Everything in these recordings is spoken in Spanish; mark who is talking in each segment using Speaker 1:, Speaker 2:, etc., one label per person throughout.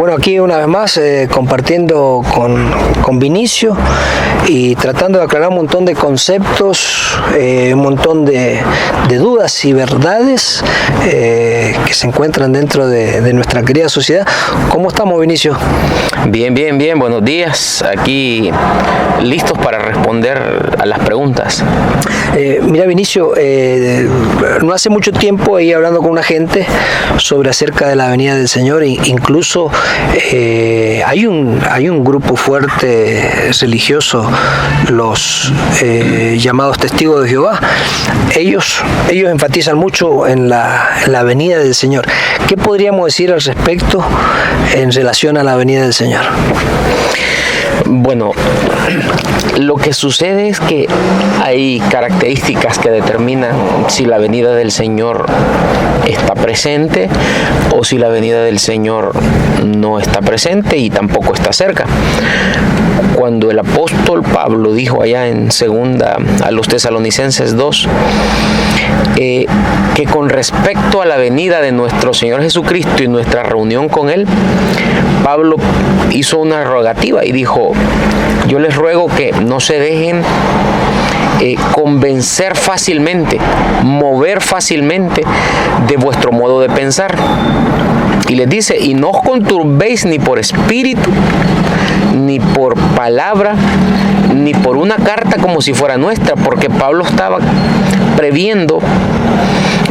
Speaker 1: Bueno, aquí una vez más compartiendo con Vinicio y tratando de aclarar un montón de conceptos, un montón de dudas y verdades que se encuentran dentro de nuestra querida sociedad. ¿Cómo estamos, Vinicio?
Speaker 2: Bien, buenos días. Aquí listos para responder a las preguntas.
Speaker 1: Mira, Vinicio, no hace mucho tiempo ahí hablando con una gente sobre acerca de la venida del Señor, incluso hay un grupo fuerte religioso, los llamados testigos de Jehová. Ellos enfatizan mucho en la venida del Señor. ¿Qué podríamos decir al respecto en relación a la venida del Señor?
Speaker 2: Bueno, lo que sucede es que hay características que determinan si la venida del Señor está presente o si la venida del Señor no está presente y tampoco está cerca. Cuando el apóstol Pablo dijo allá en segunda a los Tesalonicenses 2, que con respecto a la venida de nuestro Señor Jesucristo y nuestra reunión con Él, Pablo hizo una rogativa y dijo: yo les ruego que no se dejen convencer fácilmente, mover fácilmente de vuestro modo de pensar. Y les dice: y no os conturbéis ni por espíritu, ni por palabra, ni por una carta como si fuera nuestra, porque Pablo estaba previendo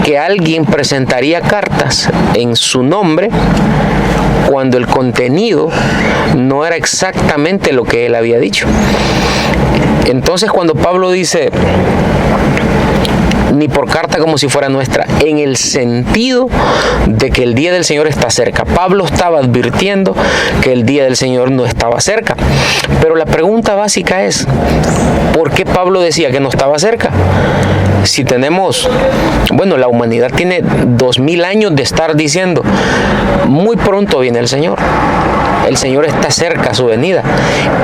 Speaker 2: que alguien presentaría cartas en su nombre cuando el contenido no era exactamente lo que él había dicho. Entonces, cuando Pablo dice ni por carta como si fuera nuestra, en el sentido de que el día del Señor está cerca. Pablo estaba advirtiendo que el día del Señor no estaba cerca. Pero la pregunta básica es, ¿por qué Pablo decía que no estaba cerca? Si tenemos, la humanidad tiene 2000 años de estar diciendo, muy pronto viene el Señor. El Señor está cerca a su venida.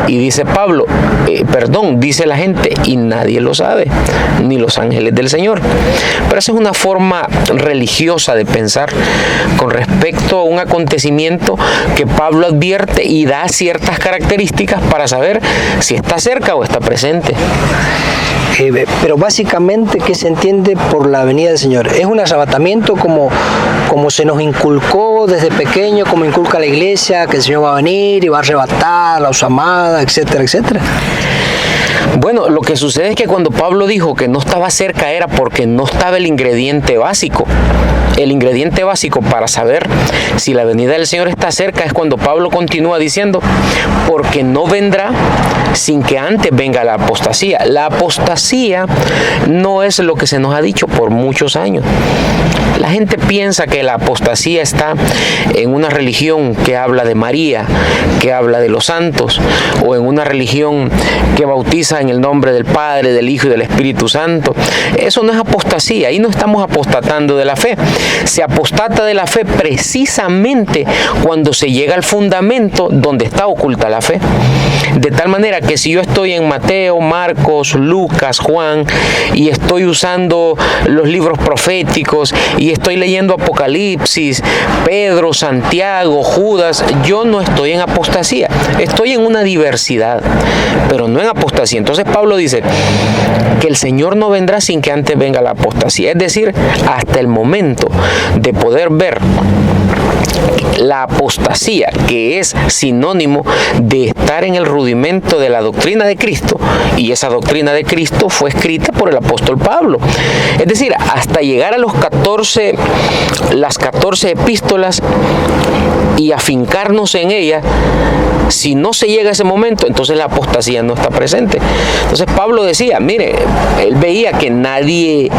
Speaker 2: Y dice Pablo, dice la gente, y nadie lo sabe, ni los ángeles del Señor. Pero esa es una forma religiosa de pensar con respecto a un acontecimiento que Pablo advierte y da ciertas características para saber si está cerca o está presente.
Speaker 1: Pero básicamente, ¿qué se entiende por la venida del Señor? ¿Es un arrebatamiento como se nos inculcó desde pequeño, como inculca la iglesia, que el Señor va a venir y va a arrebatar a su amada, etcétera, etcétera?
Speaker 2: Bueno, lo que sucede es que cuando Pablo dijo que no estaba cerca era porque no estaba el ingrediente básico. El ingrediente básico para saber si la venida del Señor está cerca es cuando Pablo continúa diciendo, porque no vendrá sin que antes venga la apostasía. La apostasía no es lo que se nos ha dicho por muchos años. La gente piensa que la apostasía está en una religión que habla de María, que habla de los santos, o en una religión que bautiza en el nombre del Padre, del Hijo y del Espíritu Santo. Eso no es apostasía, ahí no estamos apostatando de la fe. Se apostata de la fe precisamente cuando se llega al fundamento donde está oculta la fe. De tal manera que si yo estoy en Mateo, Marcos, Lucas, Juan, y estoy usando los libros proféticos, y estoy leyendo Apocalipsis, Pedro, Santiago, Judas, yo no estoy en apostasía, estoy en una diversidad, pero no en apostasía. Entonces Pablo dice que el Señor no vendrá sin que antes venga la apostasía, es decir, hasta el momento de poder ver la apostasía, que es sinónimo de estar en el rudimento de la doctrina de Cristo, y esa doctrina de Cristo fue escrita por el apóstol Pablo. Es decir, hasta llegar a las 14 epístolas y afincarnos en ellas, si no se llega a ese momento, entonces la apostasía no está presente. Entonces Pablo decía, mire, él veía que nadie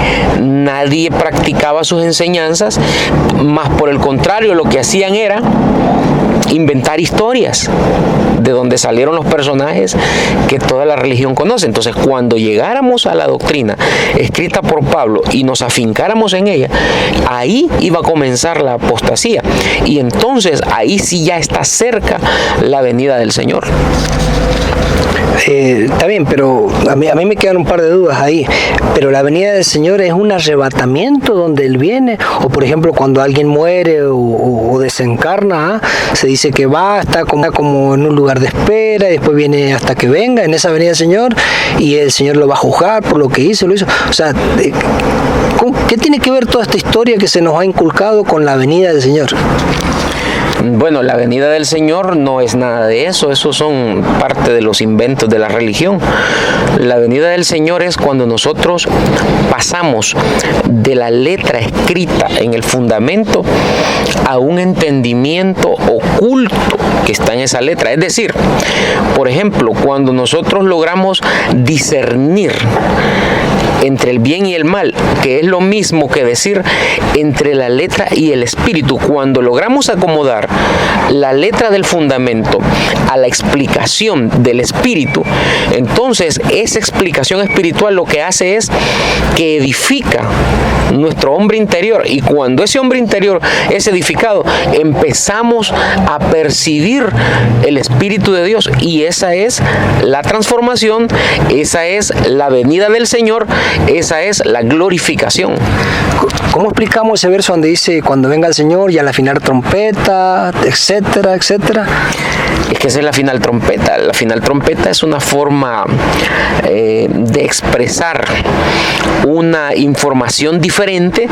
Speaker 2: practicaba sus enseñanzas, más por el contrario, lo que hacían era inventar historias de donde salieron los personajes que toda la religión conoce. Entonces, cuando llegáramos a la doctrina escrita por Pablo y nos afincáramos en ella, ahí iba a comenzar la apostasía. Y entonces, ahí sí ya está cerca la venida del Señor.
Speaker 1: Está bien, pero a mí me quedan un par de dudas ahí. Pero la venida del Señor es un arrebatamiento donde Él viene, o por ejemplo cuando alguien muere o desencarna, se dice que está como en un lugar de espera y después viene hasta que venga en esa venida del Señor y el Señor lo va a juzgar por lo que hizo, O sea, ¿qué tiene que ver toda esta historia que se nos ha inculcado con la venida del Señor?
Speaker 2: Bueno, la venida del Señor no es nada de eso, esos son parte de los inventos de la religión. La venida del Señor es cuando nosotros pasamos de la letra escrita en el fundamento a un entendimiento oculto que está en esa letra. Es decir, por ejemplo, cuando nosotros logramos discernir entre el bien y el mal, que es lo mismo que decir entre la letra y el espíritu. Cuando logramos acomodar la letra del fundamento a la explicación del espíritu, entonces esa explicación espiritual lo que hace es que edifica nuestro hombre interior, y cuando ese hombre interior es edificado, empezamos a percibir el Espíritu de Dios, y esa es la transformación, esa es la venida del Señor, esa es la glorificación.
Speaker 1: ¿Cómo explicamos ese verso donde dice cuando venga el Señor y al afinar trompeta, etcétera, etcétera?
Speaker 2: Es que esa es la final trompeta. La final trompeta es una forma de expresar una información diferente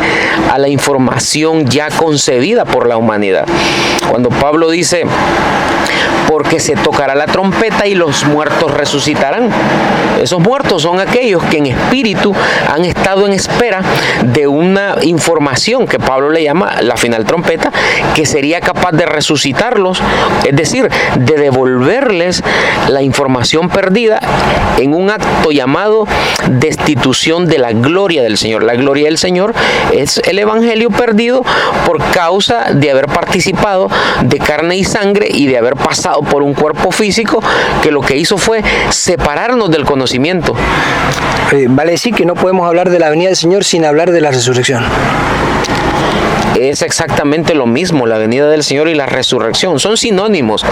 Speaker 2: a la información ya concebida por la humanidad. Cuando Pablo dice, porque se tocará la trompeta y los muertos resucitarán. Esos muertos son aquellos que en espíritu han estado en espera de una información que Pablo le llama la final trompeta, que sería capaz de resucitarlos, es decir, de devolverles la información perdida en un acto llamado destitución de la gloria del Señor. La gloria del Señor es el evangelio perdido por causa de haber participado de carne y sangre y de haber pasado por un cuerpo físico que lo que hizo fue separarnos del conocimiento.
Speaker 1: Vale decir que no podemos hablar de la venida del Señor sin hablar de la resurrección.
Speaker 2: Es exactamente lo mismo, la venida del Señor y la resurrección son sinónimos.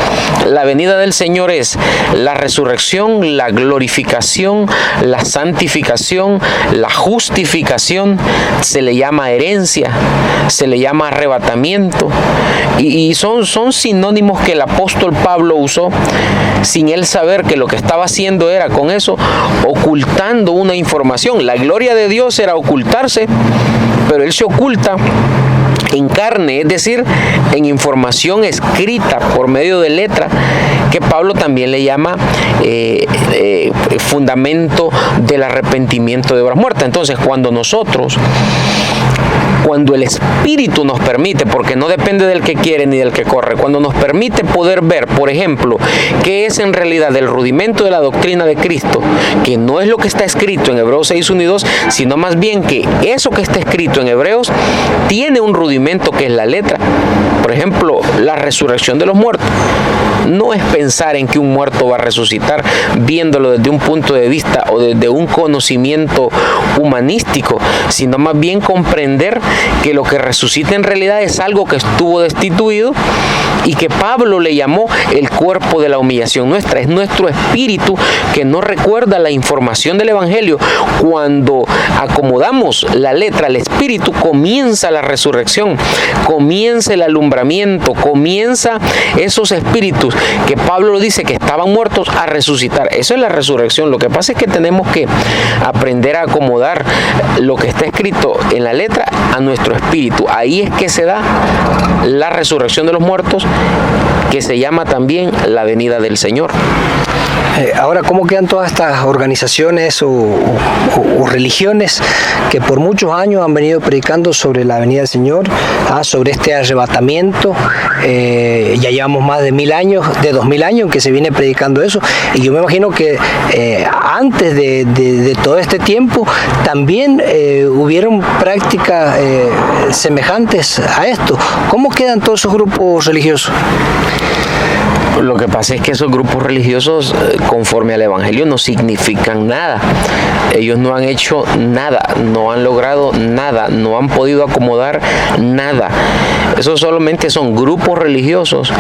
Speaker 2: La venida del Señor es la resurrección, la glorificación, la santificación, la justificación, se le llama herencia, se le llama arrebatamiento, y son sinónimos que el apóstol Pablo usó sin él saber que lo que estaba haciendo era con eso ocultando una información. La gloria de Dios era ocultarse, pero él se oculta en carne, es decir, en información escrita por medio de letra, que Pablo también le llama fundamento del arrepentimiento de obras muertas. Entonces, cuando el Espíritu nos permite, porque no depende del que quiere ni del que corre, cuando nos permite poder ver, por ejemplo, qué es en realidad el rudimento de la doctrina de Cristo, que no es lo que está escrito en Hebreos 6, 1 y 2, sino más bien que eso que está escrito en Hebreos tiene un rudimento que es la letra. Por ejemplo, la resurrección de los muertos. No es pensar en que un muerto va a resucitar viéndolo desde un punto de vista o desde un conocimiento humanístico, sino más bien comprender que lo que resucita en realidad es algo que estuvo destituido y que Pablo le llamó el cuerpo de la humillación nuestra. Es nuestro espíritu que no recuerda la información del Evangelio. Cuando acomodamos la letra al espíritu, comienza la resurrección, comienza el alumbramiento, comienza esos espíritus que Pablo dice que estaban muertos a resucitar. Eso es la resurrección. Lo que pasa es que tenemos que aprender a acomodar lo que está escrito en la letra a nuestro espíritu. Ahí es que se da la resurrección de los muertos, que se llama también la venida del Señor.
Speaker 1: Ahora, ¿cómo quedan todas estas organizaciones o religiones que por muchos años han venido predicando sobre la venida del Señor, sobre este arrebatamiento? Ya llevamos más de 2000 años que se viene predicando eso, y yo me imagino que antes de todo este tiempo también hubieron prácticas semejantes a esto. ¿Cómo quedan todos esos grupos religiosos?
Speaker 2: Lo que pasa es que esos grupos religiosos, conforme al Evangelio, no significan nada. Ellos no han hecho nada, no han logrado nada, no han podido acomodar nada. Esos solamente son grupos religiosos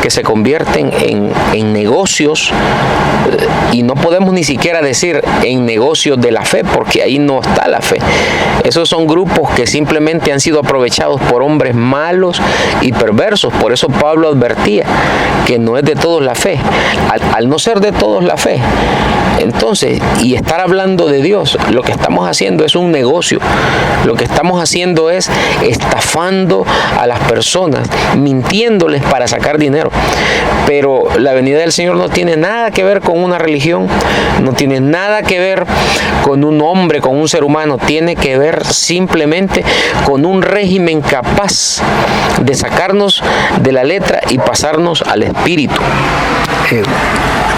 Speaker 2: que se convierten en negocios, y no podemos ni siquiera decir en negocios de la fe, porque ahí no está la fe. Esos son grupos que simplemente han sido aprovechados por hombres malos y perversos. Por eso Pablo advertía que no es de todos la fe. Al no ser de todos la fe, entonces, y estar hablando de Dios, lo que estamos haciendo es un negocio. Lo que estamos haciendo es estafando a las personas, mintiéndoles para sacar dinero. Pero la venida del Señor no tiene nada que ver con una religión, no tiene nada que ver con un hombre, con un ser humano. Tiene que ver simplemente con un régimen capaz de sacarnos de la letra y pasarnos al espíritu.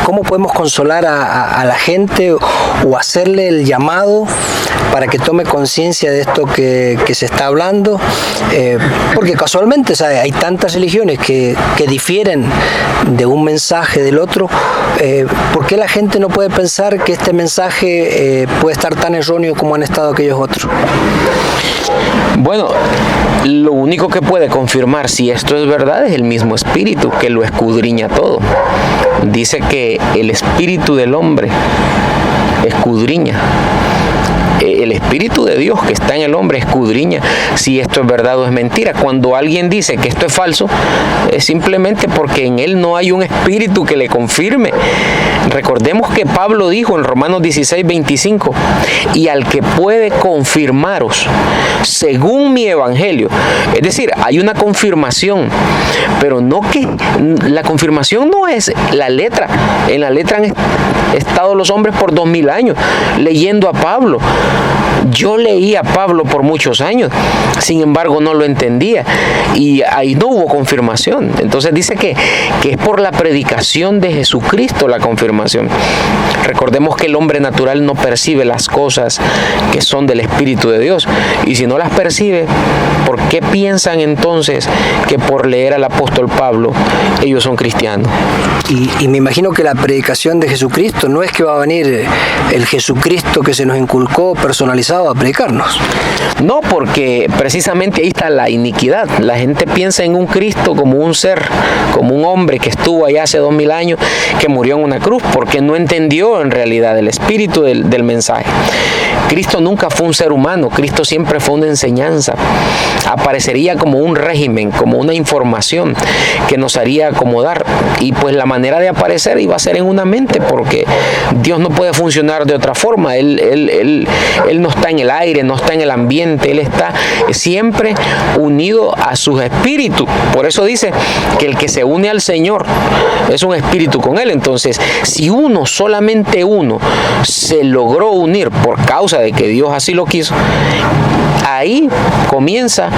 Speaker 1: ¿Cómo podemos consolar a la gente o hacerle el llamado para que tome conciencia de esto que se está hablando? Porque casualmente, ¿sabe?, hay tantas religiones que difieren de un mensaje del otro. ¿Por qué la gente no puede pensar que este mensaje puede estar tan erróneo como han estado aquellos otros?
Speaker 2: Bueno, lo único que puede confirmar si esto es verdad es el mismo Espíritu, que lo escudriña todo. Dice que el espíritu del hombre escudriña. El Espíritu de Dios que está en el hombre escudriña si esto es verdad o es mentira. Cuando alguien dice que esto es falso, es simplemente porque en él no hay un espíritu que le confirme. Recordemos que Pablo dijo en Romanos 16:25, y al que puede confirmaros según mi evangelio. Es decir, hay una confirmación, pero no que la confirmación no es la letra. En la letra han estado los hombres por 2000 años leyendo a Pablo. Yo leí a Pablo por muchos años, sin embargo no lo entendía y ahí no hubo confirmación. Entonces dice que es por la predicación de Jesucristo la confirmación. Recordemos que el hombre natural no percibe las cosas que son del Espíritu de Dios, y si no las percibe, ¿por qué piensan entonces que por leer al apóstol Pablo ellos son cristianos?
Speaker 1: Y me imagino que la predicación de Jesucristo no es que va a venir el Jesucristo que se nos inculcó personalizado a predicarnos.
Speaker 2: No, porque precisamente ahí está la iniquidad. La gente piensa en un Cristo como un ser, como un hombre que estuvo allá hace 2000 años, que murió en una cruz, porque no entendió en realidad el espíritu del mensaje. Cristo nunca fue un ser humano, Cristo siempre fue una enseñanza. Aparecería como un régimen, como una información que nos haría acomodar, y pues la manera de aparecer iba a ser en una mente, porque Dios no puede funcionar de otra forma. Él no está en el aire, no está en el ambiente, Él está siempre unido a su espíritu. Por eso dice que el que se une al Señor es un espíritu con Él. Entonces, si solamente uno se logró unir por causa de que Dios así lo quiso, ahí comienza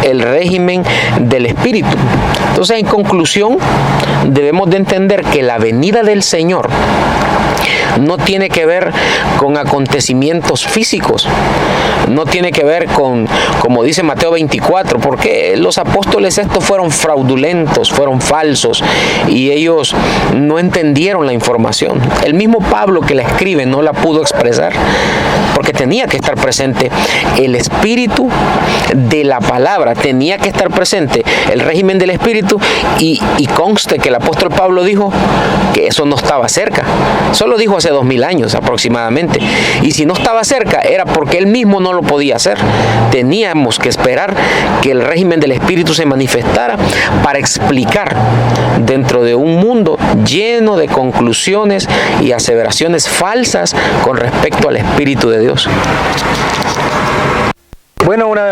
Speaker 2: el régimen del Espíritu. Entonces, en conclusión, debemos de entender que la venida del Señor no tiene que ver con acontecimientos físicos, no tiene que ver con, como dice Mateo 24, porque los apóstoles estos fueron fraudulentos, fueron falsos, y ellos no entendieron la información. El mismo Pablo que la escribe no la pudo expresar, porque tenía que estar presente el espíritu de la palabra, tenía que estar presente el régimen del espíritu, y conste que el apóstol Pablo dijo que eso no estaba cerca. Solo dijo hace 2000 años aproximadamente, y si no estaba cerca era porque él mismo no lo podía hacer. Teníamos que esperar que el régimen del espíritu se manifestara para explicar dentro de un mundo lleno de conclusiones y aseveraciones falsas con respecto al Espíritu de Dios.
Speaker 1: Bueno, una vez